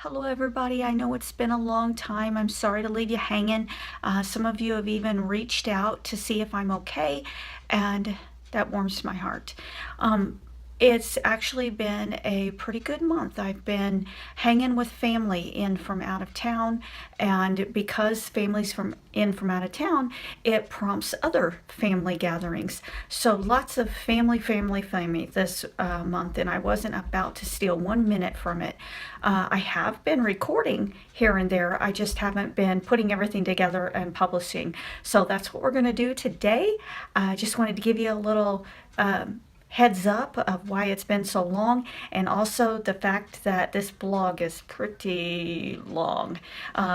Hello, everybody. I know it's been a long time. I'm sorry to leave you hanging. Some of you have even reached out to see if I'm okay, and that warms my heart. Um, it's actually been a pretty good month. I've been hanging with family in from out of town, and because families from out of town, it prompts other family gatherings. So lots of family this month, and I wasn't about to steal 1 minute from it. I have been recording here and there. I just haven't been putting everything together and publishing. So that's what we're going to do today. I just wanted to give you a little heads up of why it's been so long, and also the fact that this blog is pretty long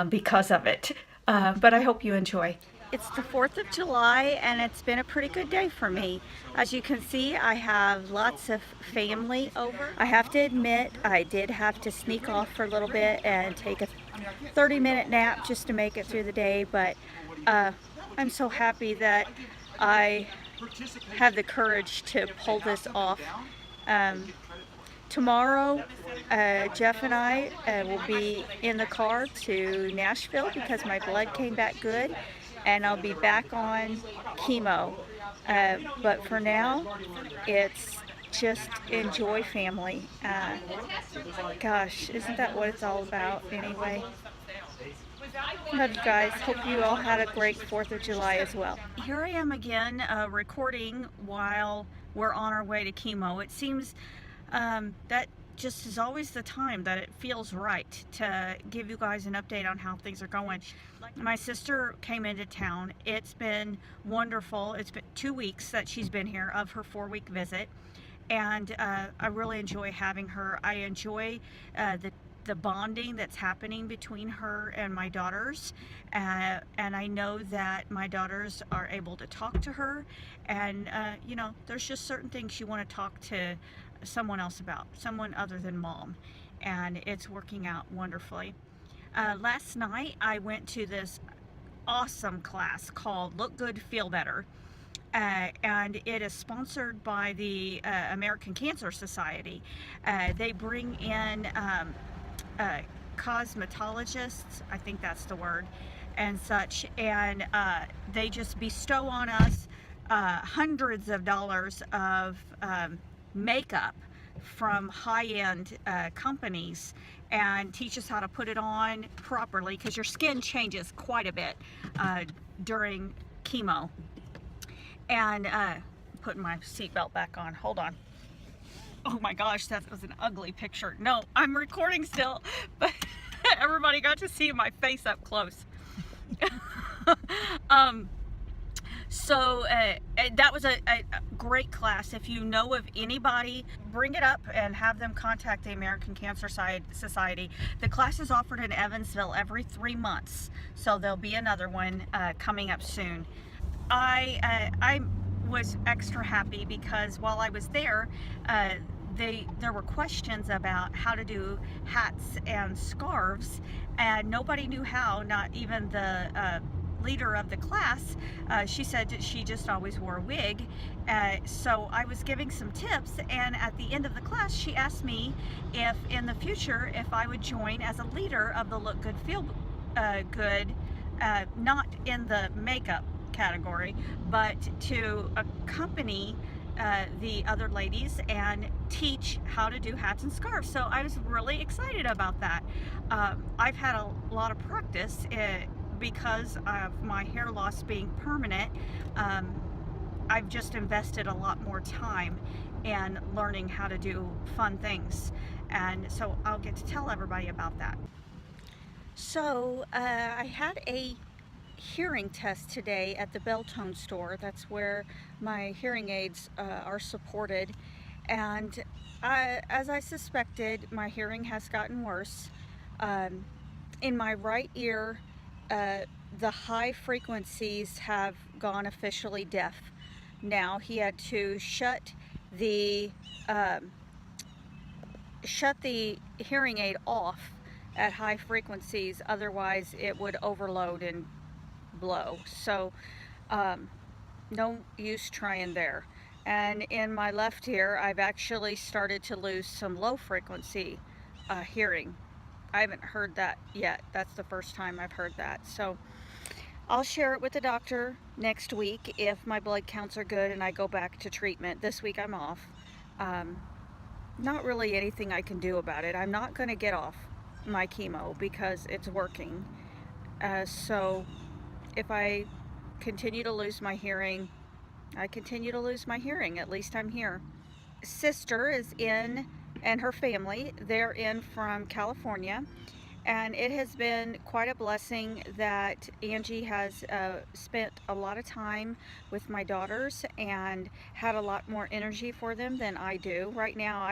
because of it. But I hope you enjoy. It's the 4th of July, and it's been a pretty good day for me. As you can see, I have lots of family over. I have to admit, I did have to sneak off for a little bit and take a 30-minute nap just to make it through the day, but I'm so happy that I have the courage to pull this off. Um, Tomorrow, Jeff and I will be in the car to Nashville because my blood came back good, and I'll be back on chemo. But for now, it's just enjoy family. Gosh, isn't that what it's all about anyway? Love you guys. Hope you all had a great 4th of July as well. Here I am again recording while we're on our way to chemo. It seems that just is always the time that it feels right to give you guys an update on how things are going. My sister came into town. It's been wonderful. It's been 2 weeks that she's been here of her 4-week visit, and I really enjoy having her. I enjoy the bonding that's happening between her and my daughters, and I know that my daughters are able to talk to her, and you know, there's just certain things you want to talk to someone else about, someone other than mom, and it's working out wonderfully. Last night I went to this awesome class called Look Good, Feel Better, and it is sponsored by the American Cancer Society. They bring in cosmetologists, I think that's the word, and such, and they just bestow on us hundreds of dollars of makeup from high-end companies, and teach us how to put it on properly, because your skin changes quite a bit during chemo. And putting my seatbelt back on. Hold on. Oh my gosh, that was an ugly picture. No, I'm recording still, but everybody got to see my face up close. So that was a great class. If you know of anybody, bring it up and have them contact the American Cancer Society. The class is offered in Evansville every 3 months, so there'll be another one coming up soon. I was extra happy because while I was there, there were questions about how to do hats and scarves, and nobody knew how, not even the leader of the class. She said that she just always wore a wig. So I was giving some tips, and at the end of the class she asked me if in the future if I would join as a leader of the Look Good, Feel Good, not in the makeup category, but to accompany the other ladies and teach how to do hats and scarves. So I was really excited about that. I've had a lot of practice because of my hair loss being permanent. I've just invested a lot more time in learning how to do fun things, and so I'll get to tell everybody about that. So I had a hearing test today at the Beltone store. That's where my hearing aids are supported, and as I suspected, my hearing has gotten worse. In my right ear, the high frequencies have gone officially deaf. Now he had to shut the hearing aid off at high frequencies, otherwise it would overload and blow. So no use trying there. And in my left ear, I've actually started to lose some low frequency hearing I haven't heard that yet. That's the first time I've heard that. So I'll share it with the doctor next week if my blood counts are good and I go back to treatment. This week I'm off. Um, Not really anything I can do about it. I'm not going to get off my chemo because it's working. So if I continue to lose my hearing, I continue to lose my hearing. At least I'm here. Sister is in, and her family, they're in from California. And it has been quite a blessing that Angie has spent a lot of time with my daughters and had a lot more energy for them than I do. Right now,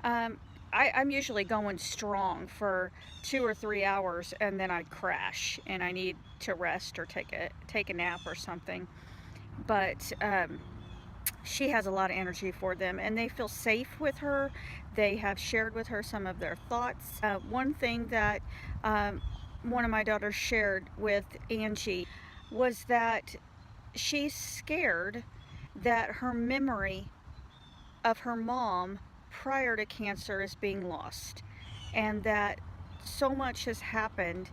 um, I'm usually going strong for 2 or 3 hours, and then I crash and I need to rest or take a nap or something. But she has a lot of energy for them, and they feel safe with her. They have shared with her some of their thoughts. One thing that one of my daughters shared with Angie was that she's scared that her memory of her mom prior to cancer is being lost, and that so much has happened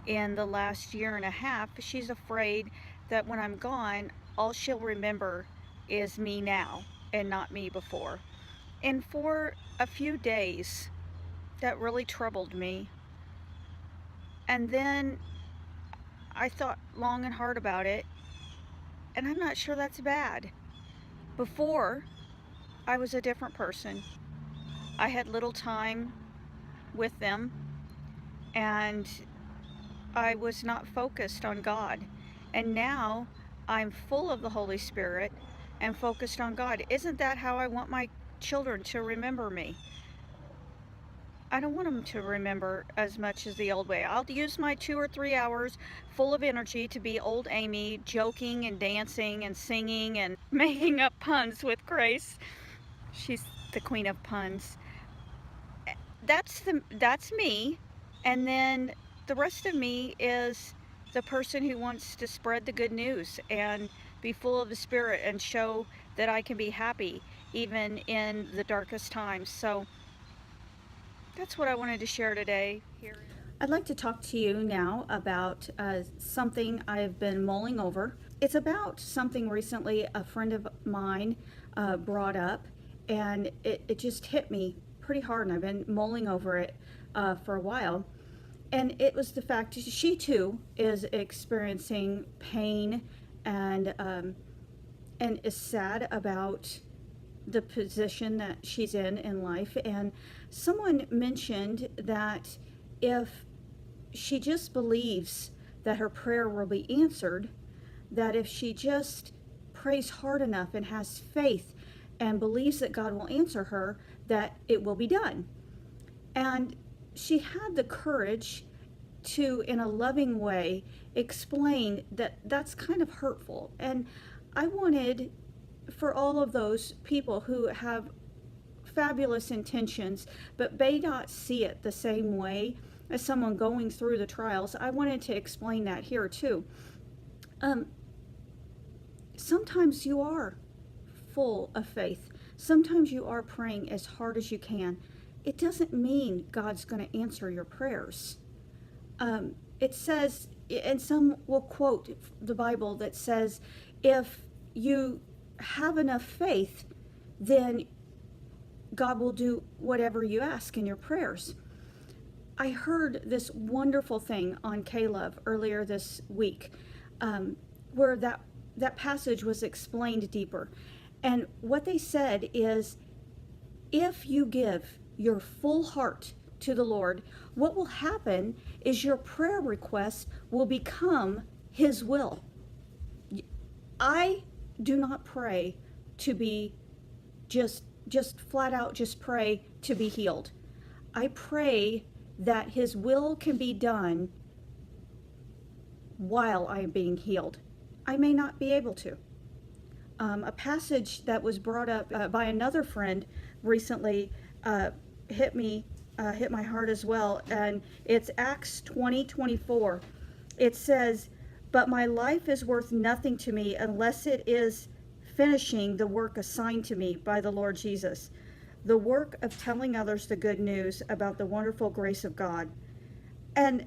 in the last year and a half. She's afraid that when I'm gone, all she'll remember is me now and not me before. And for a few days, that really troubled me. And then I thought long and hard about it, and I'm not sure that's bad. Before, I was a different person. I had little time with them, and I was not focused on God. And now I'm full of the Holy Spirit and focused on God. Isn't that how I want my children to remember me? I don't want them to remember as much as the old way. I'll use my 2 or 3 hours full of energy to be old Amy, joking and dancing and singing and making up puns with Grace. She's the queen of puns. That's me. And then the rest of me is the person who wants to spread the good news and be full of the Spirit and show that I can be happy even in the darkest times. So that's what I wanted to share today. I'd like to talk to you now about something I've been mulling over. It's about something recently a friend of mine brought up, and it just hit me pretty hard, and I've been mulling over it for a while. And it was the fact she too is experiencing pain and is sad about the position that she's in life. And someone mentioned that if she just believes that her prayer will be answered, that if she just prays hard enough and has faith and believes that God will answer her, that it will be done. And she had the courage to, in a loving way, explain that that's kind of hurtful. And I wanted for all of those people who have fabulous intentions but may not see it the same way as someone going through the trials, I wanted to explain that here too. Sometimes you are full of faith. Sometimes you are praying as hard as you can. It doesn't mean God's going to answer your prayers. It says, and some will quote the Bible that says, if you have enough faith, then God will do whatever you ask in your prayers. I heard this wonderful thing on K-Love earlier this week, where that passage was explained deeper. And what they said is, if you give your full heart to the Lord, what will happen is your prayer requests will become His will. I do not pray to be just flat out just pray to be healed. I pray that His will can be done while I am being healed. I may not be able to. A passage that was brought up by another friend recently hit my heart as well, and it's Acts 20:24. It says, "But my life is worth nothing to me unless it is finishing the work assigned to me by the Lord Jesus." the work of telling others the good news about the wonderful grace of God. And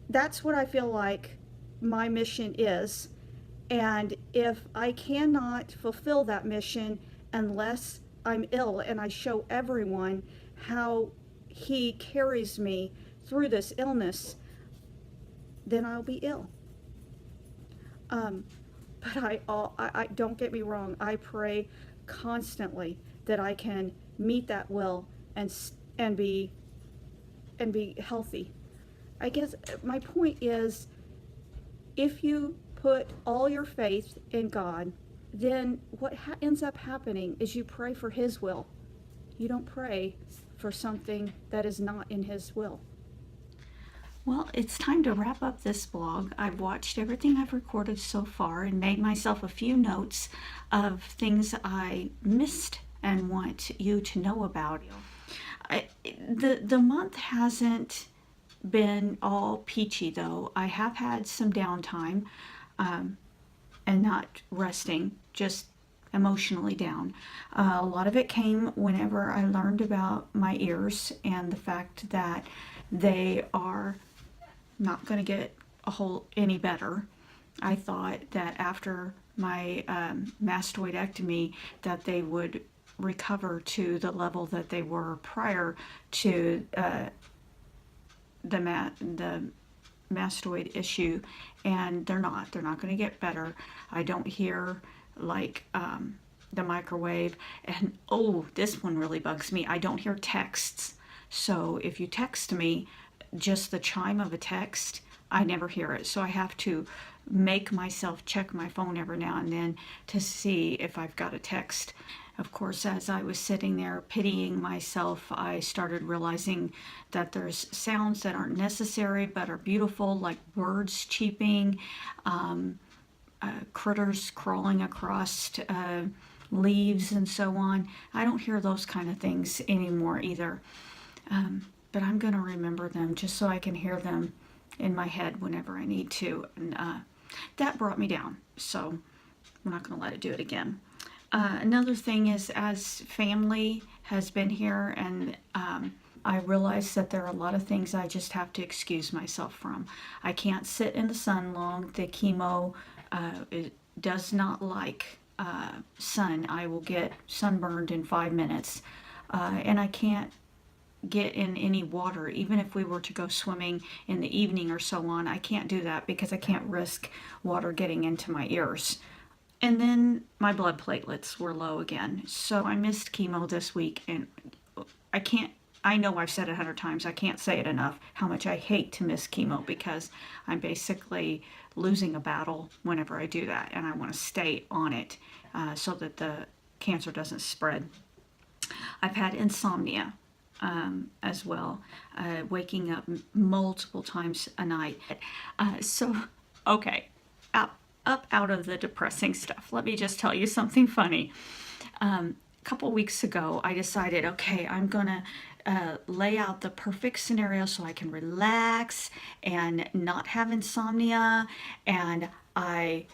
that's what I feel like my mission is. And if I cannot fulfill that mission unless I'm ill and I show everyone how He carries me through this illness, then I'll be ill. Um, but I don't get me wrong. I pray constantly that I can meet that will and and be and be healthy. I guess my point is, if you put all your faith in God, then what ends up happening is you pray for His will. You don't pray for something that is not in His will. Well, it's time to wrap up this blog. I've watched everything I've recorded so far and made myself a few notes of things I missed and want you to know about. The month hasn't been all peachy though. I have had some downtime and not resting, just emotionally down. A lot of it came whenever I learned about my ears and the fact that they are not going to get any better. I thought that after my mastoidectomy that they would recover to the level that they were prior to the mastoid issue, and they're not going to get better. I don't hear like the microwave, and oh, this one really bugs me, I don't hear texts. So if you text me, just the chime of a text, I never hear it. So I have to make myself check my phone every now and then to see if I've got a text. Of course, as I was sitting there pitying myself, I started realizing that there's sounds that aren't necessary but are beautiful, like birds cheeping, critters crawling across leaves and so on. I don't hear those kind of things anymore either. But I'm going to remember them just so I can hear them in my head whenever I need to. And that brought me down, so we're not going to let it do it again. Another thing is, as family has been here, and I realize that there are a lot of things I just have to excuse myself from. I can't sit in the sun long. The chemo it does not like sun. I will get sunburned in 5 minutes. And I can't get in any water. Even if we were to go swimming in the evening or so on, I can't do that because I can't risk water getting into my ears. And then my blood platelets were low again. So I missed chemo this week, and I know I've said it 100 times, I can't say it enough how much I hate to miss chemo, because I'm basically losing a battle whenever I do that, and I want to stay on it so that the cancer doesn't spread. I've had insomnia as well, waking up multiple times a night. Okay, out of the depressing stuff, let me just tell you something funny. A couple weeks ago, I decided, okay, I'm gonna lay out the perfect scenario so I can relax and not have insomnia. And I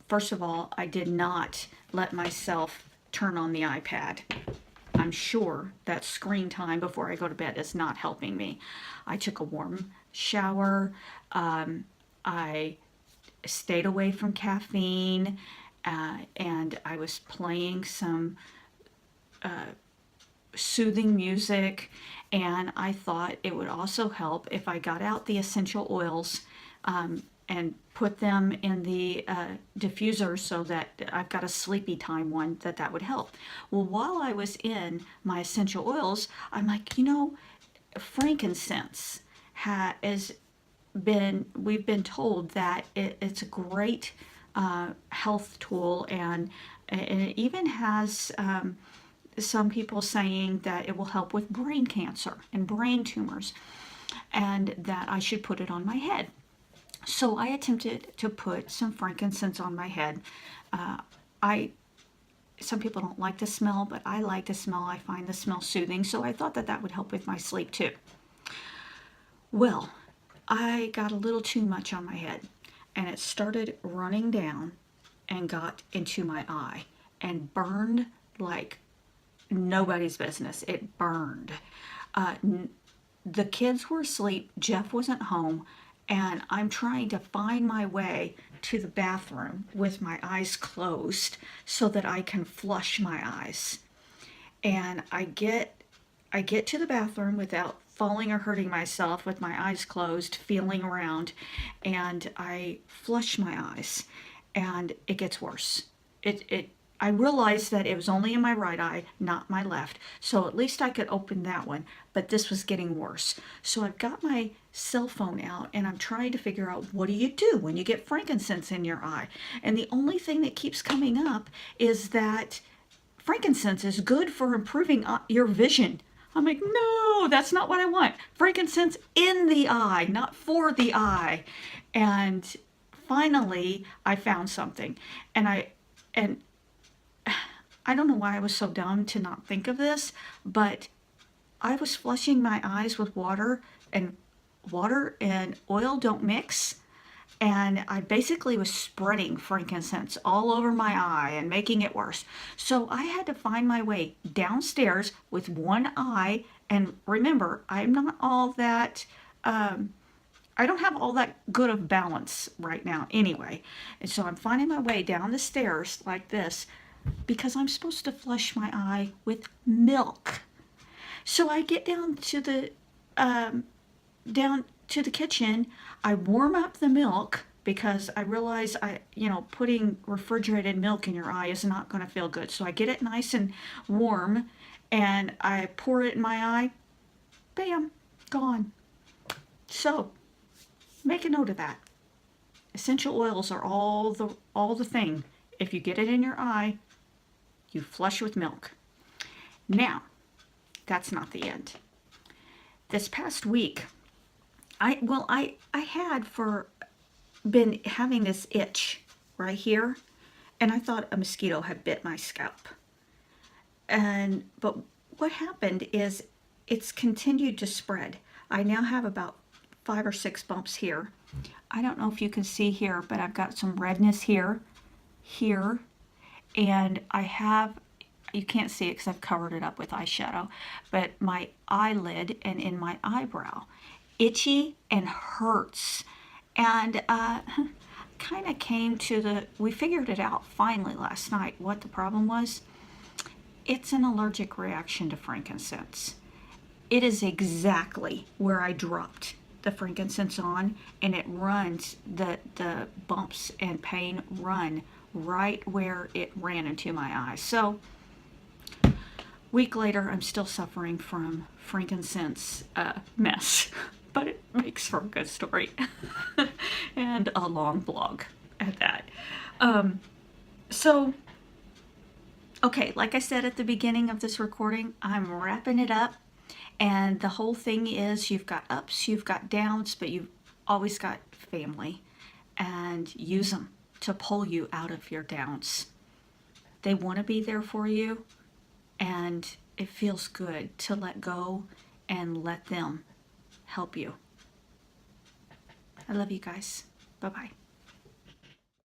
first of all, I did not let myself turn on the iPad. I'm sure that screen time before I go to bed is not helping me. I took a warm shower. I stayed away from caffeine, and I was playing some soothing music, and I thought it would also help if I got out the essential oils and put them in the diffuser so that I've got a sleepy time one, that would help. Well, while I was in my essential oils, I'm like, frankincense we've been told that it's a great health tool, and it even has some people saying that it will help with brain cancer and brain tumors, and that I should put it on my head. So I attempted to put some frankincense on my head. Some people don't like the smell, but I like the smell. I find the smell soothing, so I thought that would help with my sleep too. Well, I got a little too much on my head, and it started running down and got into my eye. and burned like nobody's business. It burned. Uh, the kids were asleep, Jeff wasn't home, and I'm trying to find my way to the bathroom with my eyes closed so that I can flush my eyes. And I get to the bathroom without falling or hurting myself with my eyes closed, feeling around, and I flush my eyes, and it gets worse. It I realized that it was only in my right eye, not my left. So at least I could open that one, but this was getting worse. So I've got my cell phone out and I'm trying to figure out, what do you do when you get frankincense in your eye? And the only thing that keeps coming up is that frankincense is good for improving your vision. I'm like, no, that's not what I want. Frankincense in the eye, not for the eye. And finally, I found something. And I don't know why I was so dumb to not think of this, but I was flushing my eyes with and water and oil don't mix. And I basically was spreading frankincense all over my eye and making it worse. So I had to find my way downstairs with one eye. And remember, I'm not all that, I don't have all that good of balance right now anyway. And so I'm finding my way down the stairs like this because I'm supposed to flush my eye with milk. So I get um, down to the kitchen. I warm up the milk because I realize putting refrigerated milk in your eye is not going to feel good. So I get it nice and warm and I pour it in my eye. Bam, gone. So make a note of that. Essential oils are all the thing. If you get it in your eye, you flush with milk. Now, that's not the end. This past week, I had been having this itch right here, and I thought a mosquito had bit my scalp. But what happened is it's continued to spread. I now have about 5 or 6 bumps here. I don't know if you can see here, but I've got some redness here, and you can't see it because I've covered it up with eyeshadow, but my eyelid and in my eyebrow, itchy and hurts. And kind of we figured it out finally last night what the problem was. It's an allergic reaction to frankincense. It is exactly where I dropped the frankincense on, and it runs, the bumps and pain run right where it ran into my eye. So week later, I'm still suffering from frankincense mess, but it makes for a good story and a long blog at that. So, okay, like I said at the beginning of this recording, I'm wrapping it up. And the whole thing is, you've got ups, you've got downs, but you've always got family. And use them to pull you out of your downs. They want to be there for you. And it feels good to let go and let them help you. I love you guys. Bye-bye.